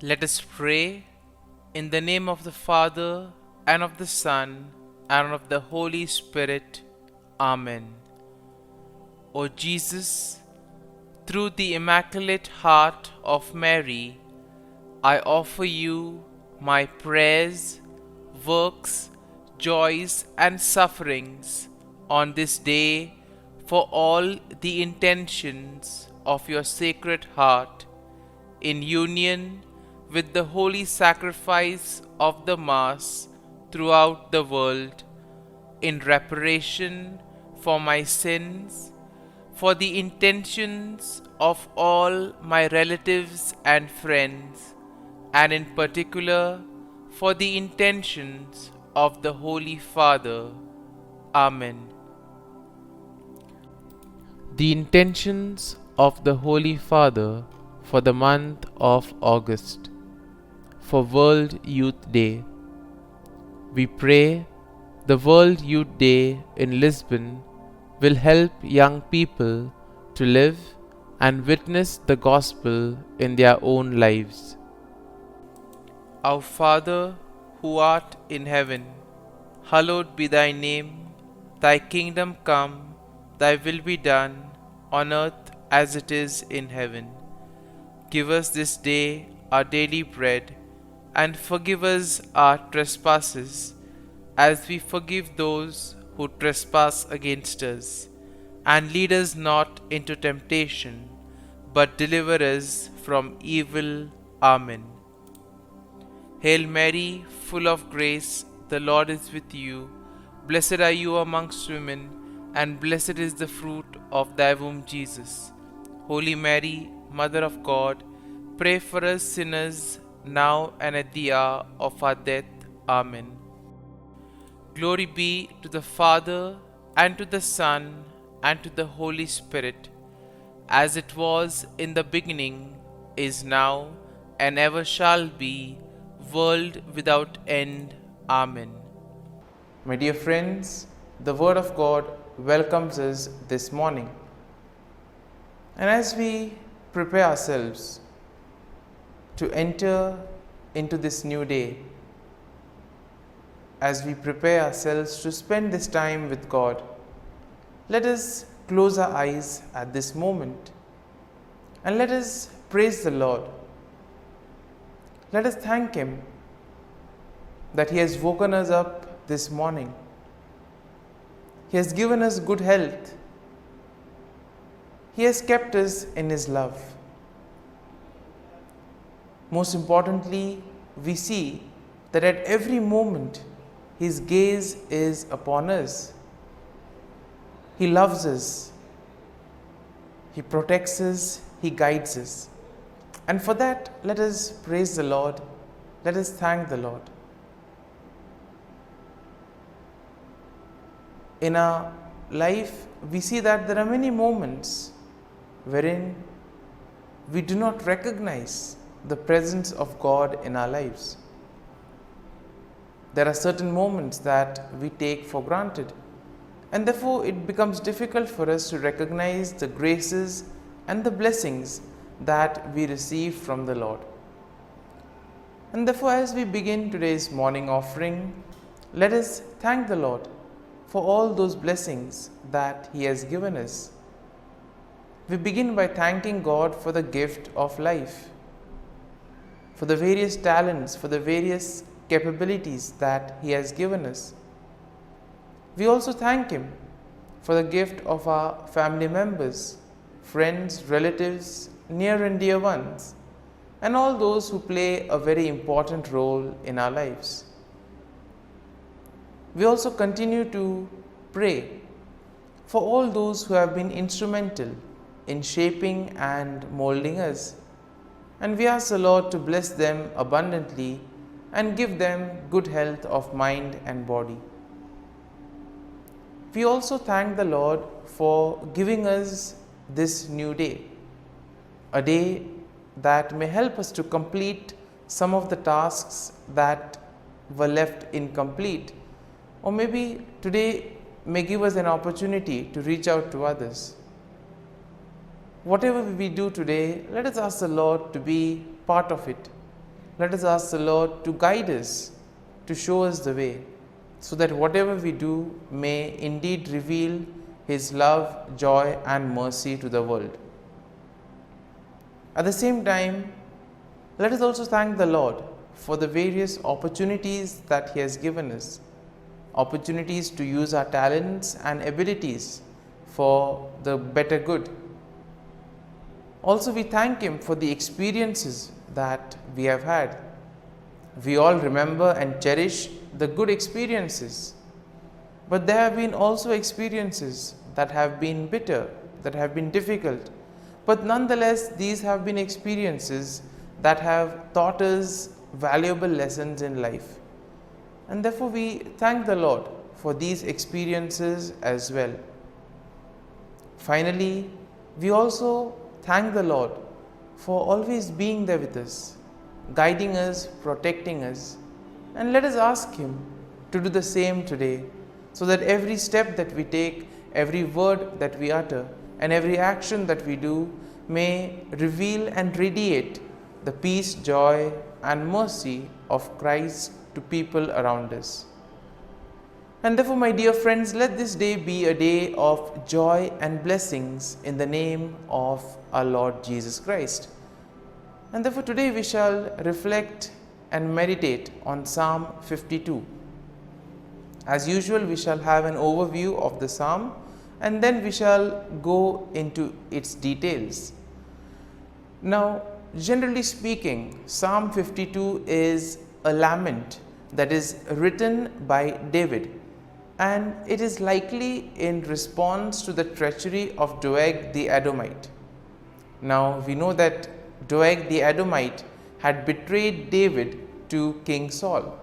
Let us pray in the name of the Father, and of the Son, and of the Holy Spirit. Amen. O Jesus, through the Immaculate Heart of Mary, I offer you my prayers, works, joys, and sufferings on this day for all the intentions of your Sacred Heart, in union with the holy sacrifice of the Mass throughout the world, in reparation for my sins, for the intentions of all my relatives and friends, and in particular for the intentions of the Holy Father. Amen. The intentions of the Holy Father for the month of August, for World Youth Day. We pray the World Youth Day in Lisbon will help young people to live and witness the gospel in their own lives. Our Father, who art in heaven, hallowed be thy name. Thy kingdom come, thy will be done, on earth as it is in heaven. Give us this day our daily bread, and forgive us our trespasses, as we forgive those who trespass against us. And lead us not into temptation, but deliver us from evil. Amen. Hail Mary, full of grace, the Lord is with you. Blessed are you amongst women, and blessed is the fruit of thy womb, Jesus. Holy Mary, Mother of God, pray for us sinners, now and at the hour of our death. Amen. Glory be to the Father, and to the Son, and to the Holy Spirit, as it was in the beginning, is now, and ever shall be, world without end. Amen. My dear friends, the Word of God welcomes us this morning. And as we prepare ourselves to enter into this new day, as we prepare ourselves to spend this time with God, let us close our eyes at this moment and let us praise the Lord. Let us thank Him that He has woken us up this morning. He has given us good health. He has kept us in His love. Most importantly, we see that at every moment His gaze is upon us. He loves us. He protects us. He guides us. And for that, let us praise the Lord. Let us thank the Lord. In our life, we see that there are many moments wherein we do not recognize the presence of God in our lives. There are certain moments that we take for granted, and therefore it becomes difficult for us to recognize the graces and the blessings that we receive from the Lord. And therefore, as we begin today's morning offering, let us thank the Lord for all those blessings that He has given us. We begin by thanking God for the gift of life, for the various talents, for the various capabilities that He has given us. We also thank Him for the gift of our family members, friends, relatives, near and dear ones, and all those who play a very important role in our lives. We also continue to pray for all those who have been instrumental in shaping and molding us, and we ask the Lord to bless them abundantly and give them good health of mind and body. We also thank the Lord for giving us this new day, a day that may help us to complete some of the tasks that were left incomplete, or maybe today may give us an opportunity to reach out to others. Whatever we do today, let us ask the Lord to be part of it, let us ask the Lord to guide us, to show us the way, so that whatever we do may indeed reveal His love, joy and mercy to the world. At the same time, let us also thank the Lord for the various opportunities that He has given us, opportunities to use our talents and abilities for the better good. Also, we thank Him for the experiences that we have had. We all remember and cherish the good experiences, but there have been also experiences that have been bitter, that have been difficult, but nonetheless these have been experiences that have taught us valuable lessons in life, and therefore we thank the Lord for these experiences as well. Finally, we also thank the Lord for always being there with us, guiding us, protecting us, and let us ask Him to do the same today, so that every step that we take, every word that we utter, and every action that we do may reveal and radiate the peace, joy and mercy of Christ to people around us. And therefore, my dear friends, let this day be a day of joy and blessings in the name of our Lord Jesus Christ. And therefore, today we shall reflect and meditate on Psalm 52. As usual, we shall have an overview of the psalm and then we shall go into its details. Now, generally speaking, Psalm 52 is a lament that is written by David, and it is likely in response to the treachery of Doeg the Edomite. Now, we know that Doeg the Edomite had betrayed David to King Saul,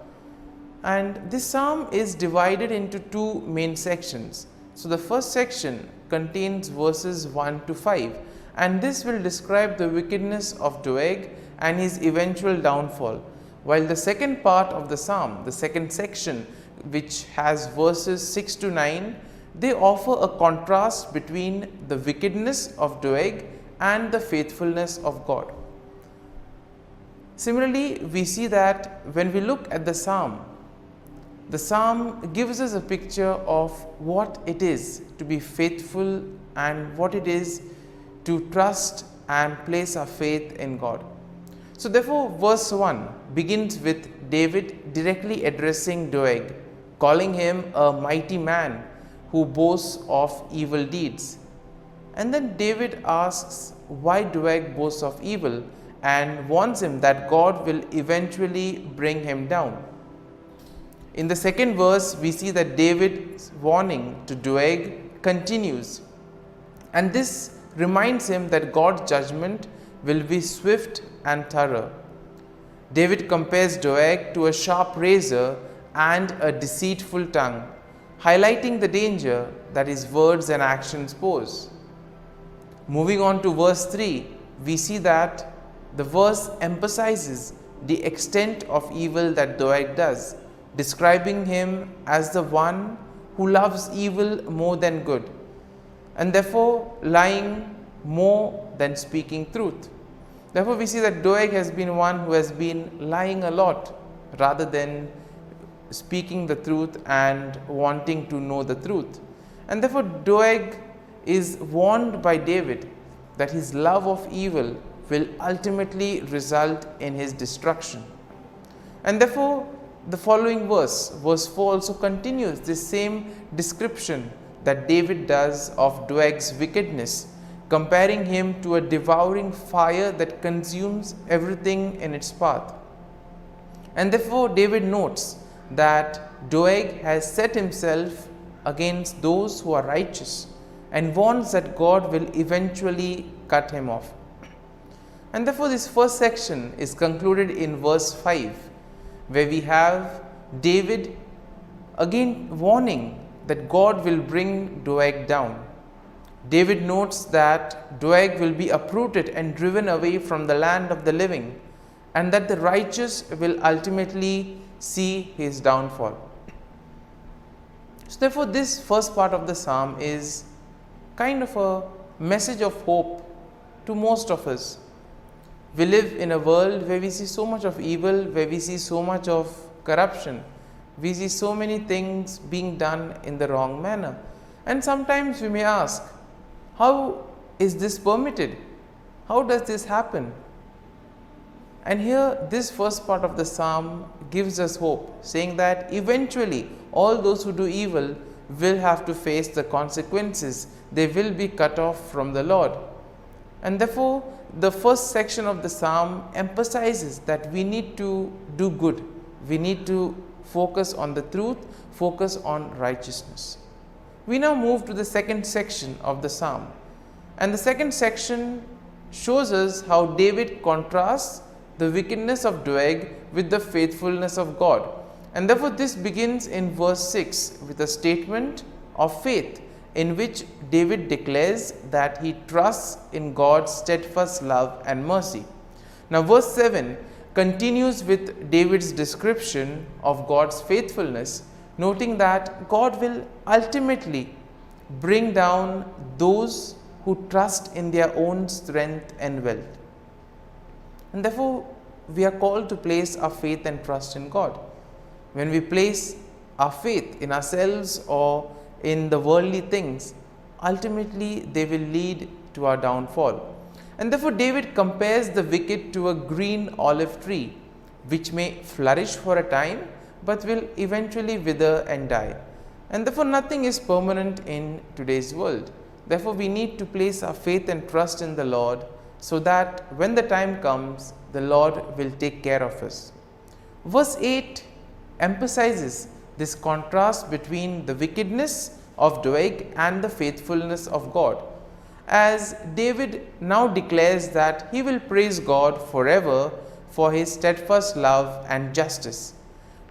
and this psalm is divided into two main sections. So, the first section contains verses 1 to 5, and this will describe the wickedness of Doeg and his eventual downfall, while the second part of the psalm, the second section, which has verses 6 to 9, they offer a contrast between the wickedness of Doeg and the faithfulness of God. Similarly, we see that when we look at the psalm gives us a picture of what it is to be faithful and what it is to trust and place our faith in God. So therefore, verse 1 begins with David directly addressing Doeg, calling him a mighty man who boasts of evil deeds. And then David asks why Doeg boasts of evil and warns him that God will eventually bring him down. In the second verse, we see that David's warning to Doeg continues, and this reminds him that God's judgment will be swift and thorough. David compares Doeg to a sharp razor and a deceitful tongue, highlighting the danger that his words and actions pose. Moving on to verse 3, we see that the verse emphasizes the extent of evil that Doeg does, describing him as the one who loves evil more than good, and therefore lying more than speaking truth. Therefore, we see that Doeg has been one who has been lying a lot rather than speaking the truth and wanting to know the truth. And therefore, Doeg is warned by David that his love of evil will ultimately result in his destruction. And therefore, the following verse 4 also continues this same description that David does of Doeg's wickedness, comparing him to a devouring fire that consumes everything in its path. And therefore, David notes that Doeg has set himself against those who are righteous and warns that God will eventually cut him off. And therefore, this first section is concluded in verse 5, where we have David again warning that God will bring Doeg down. David notes that Doeg will be uprooted and driven away from the land of the living, and that the righteous will ultimately see his downfall. So therefore, this first part of the psalm is kind of a message of hope to most of us. We live in a world where we see so much of evil, where we see so much of corruption. We see so many things being done in the wrong manner. And sometimes we may ask, how is this permitted? How does this happen? And here, this first part of the psalm gives us hope, saying that eventually all those who do evil will have to face the consequences. They will be cut off from the Lord. And therefore, the first section of the psalm emphasizes that we need to do good. We need to focus on the truth, focus on righteousness. We now move to the second section of the psalm. And the second section shows us how David contrasts the wickedness of Doeg with the faithfulness of God. And therefore, this begins in verse 6 with a statement of faith in which David declares that he trusts in God's steadfast love and mercy. Now, verse 7 continues with David's description of God's faithfulness, noting that God will ultimately bring down those who trust in their own strength and wealth. And therefore, we are called to place our faith and trust in God. When we place our faith in ourselves or in the worldly things, ultimately they will lead to our downfall. And therefore, David compares the wicked to a green olive tree, which may flourish for a time, but will eventually wither and die. And therefore, nothing is permanent in today's world. Therefore, we need to place our faith and trust in the Lord, so that when the time comes, the Lord will take care of us. Verse 8 emphasizes this contrast between the wickedness of Doeg and the faithfulness of God, as David now declares that he will praise God forever for his steadfast love and justice.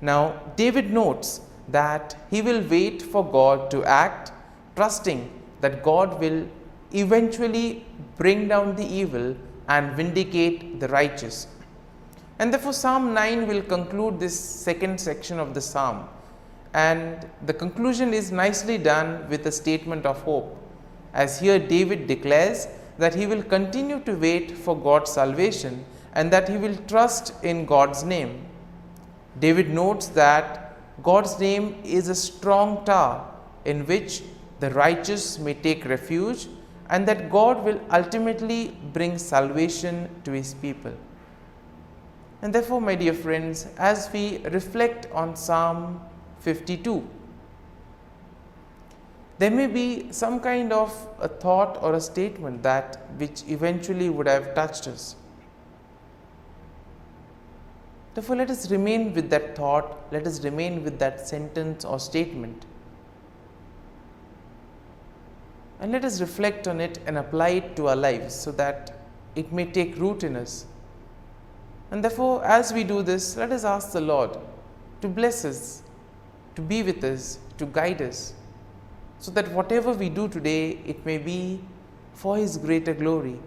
Now, David notes that he will wait for God to act, trusting that God will eventually bring down the evil and vindicate the righteous. And therefore, Psalm 9 will conclude this second section of the psalm. And the conclusion is nicely done with a statement of hope, as here David declares that he will continue to wait for God's salvation and that he will trust in God's name. David notes that God's name is a strong tower in which the righteous may take refuge, and that God will ultimately bring salvation to his people. And therefore, my dear friends, as we reflect on Psalm 52, there may be some kind of a thought or a statement that which eventually would have touched us. Therefore, let us remain with that thought, let us remain with that sentence or statement. And let us reflect on it and apply it to our lives so that it may take root in us. And therefore, as we do this, let us ask the Lord to bless us, to be with us, to guide us, so that whatever we do today, it may be for His greater glory,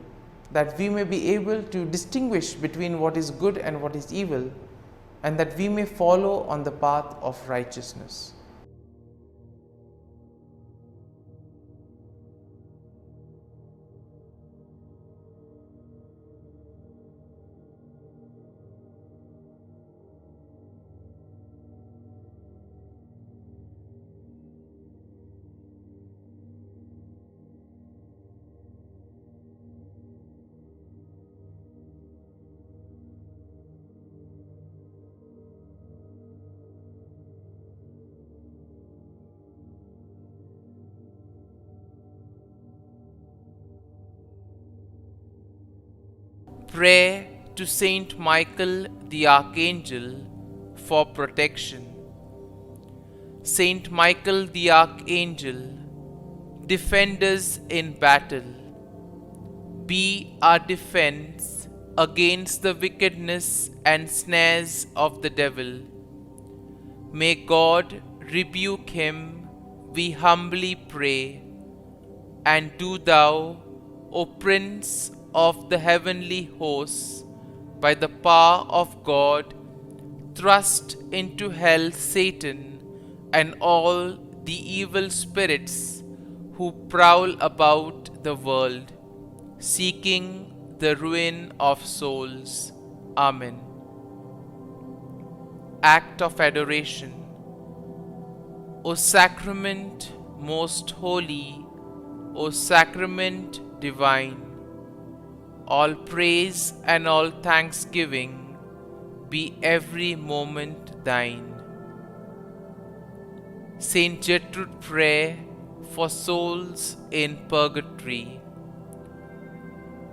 that we may be able to distinguish between what is good and what is evil, and that we may follow on the path of righteousness. Prayer to Saint Michael the Archangel for protection. Saint Michael the Archangel, defend us in battle. Be our defense against the wickedness and snares of the devil. May God rebuke him, we humbly pray. And do thou, O Prince of the heavenly hosts, by the power of God, thrust into hell Satan and all the evil spirits who prowl about the world, seeking the ruin of souls. Amen. Act of Adoration. O Sacrament most holy, O Sacrament divine, all praise and all thanksgiving be every moment thine. Saint Gertrude Prayer for souls in purgatory.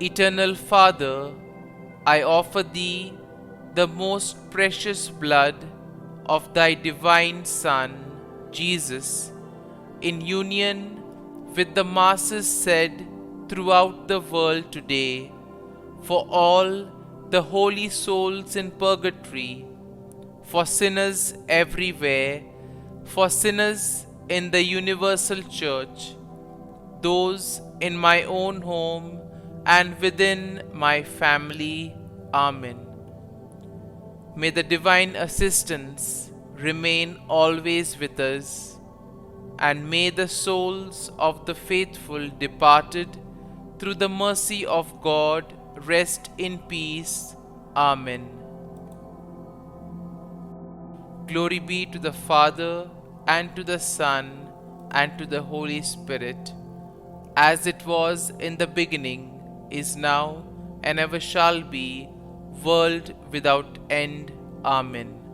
Eternal Father, I offer Thee the most precious blood of Thy divine Son, Jesus, in union with the masses said throughout the world today, for all the holy souls in purgatory, for sinners everywhere, for sinners in the universal church, those in my own home and within my family. Amen. May the divine assistance remain always with us, and may the souls of the faithful departed through the mercy of God rest in peace. Amen. Glory be to the Father, and to the Son, and to the Holy Spirit, as it was in the beginning, is now, and ever shall be, world without end. Amen.